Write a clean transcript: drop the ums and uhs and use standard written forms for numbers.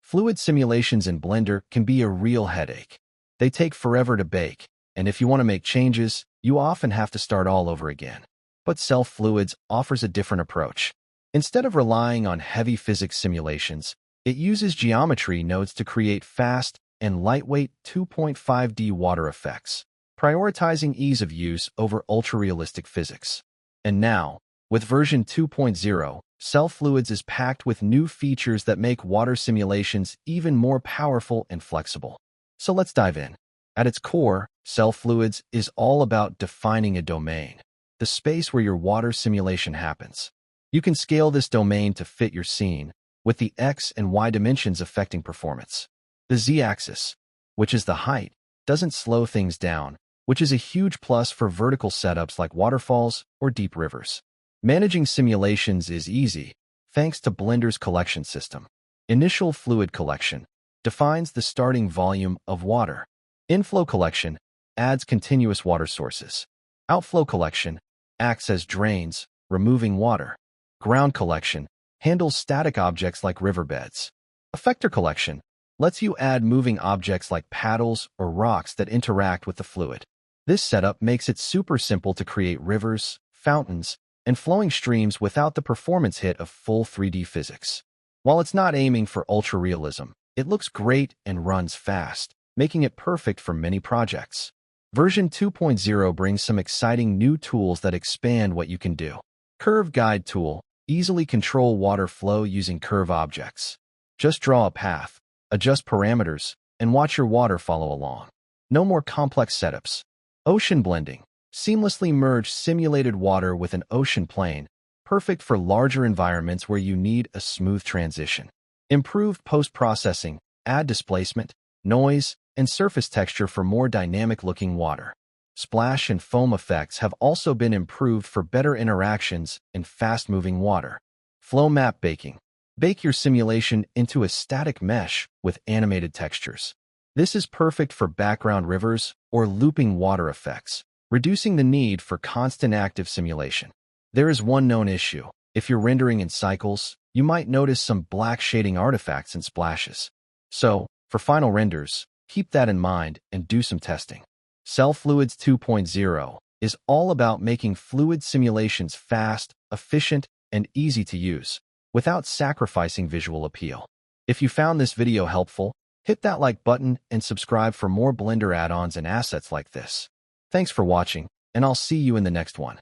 Fluid simulations in Blender can be a real headache. They take forever to bake, and if you want to make changes, you often have to start all over again. But Self Fluids offers a different approach. Instead of relying on heavy physics simulations, it uses geometry nodes to create fast and lightweight 2.5D water effects, prioritizing ease of use over ultra-realistic physics. And now, with version 2.0, Self Fluids is packed with new features that make water simulations even more powerful and flexible. So let's dive in. At its core, Self Fluids is all about defining a domain, the space where your water simulation happens. You can scale this domain to fit your scene, with the X and Y dimensions affecting performance. The Z-axis, which is the height, doesn't slow things down, which is a huge plus for vertical setups like waterfalls or deep rivers. Managing simulations is easy, thanks to Blender's collection system. Initial Fluid Collection defines the starting volume of water. Inflow Collection adds continuous water sources. Outflow Collection acts as drains, removing water. Ground Collection handles static objects like riverbeds. Effector Collection lets you add moving objects like paddles or rocks that interact with the fluid. This setup makes it super simple to create rivers, fountains, and flowing streams without the performance hit of full 3D physics. While it's not aiming for ultra-realism, it looks great and runs fast, making it perfect for many projects. Version 2.0 brings some exciting new tools that expand what you can do. Curve Guide Tool easily control water flow using curve objects. Just draw a path, adjust parameters, and watch your water follow along. No more complex setups. Ocean Blending seamlessly merge simulated water with an ocean plane, perfect for larger environments where you need a smooth transition. Improved post-processing, add displacement, noise, and surface texture for more dynamic-looking water. Splash and foam effects have also been improved for better interactions in fast-moving water. Flow Map Baking. Bake your simulation into a static mesh with animated textures. This is perfect for background rivers or looping water effects, reducing the need for constant active simulation. There is one known issue. If you're rendering in cycles, you might notice some black shading artifacts and splashes. So, for final renders, keep that in mind and do some testing. Self Fluids 2.0 is all about making fluid simulations fast, efficient, and easy to use, without sacrificing visual appeal. If you found this video helpful, hit that like button and subscribe for more Blender add-ons and assets like this. Thanks for watching, and I'll see you in the next one.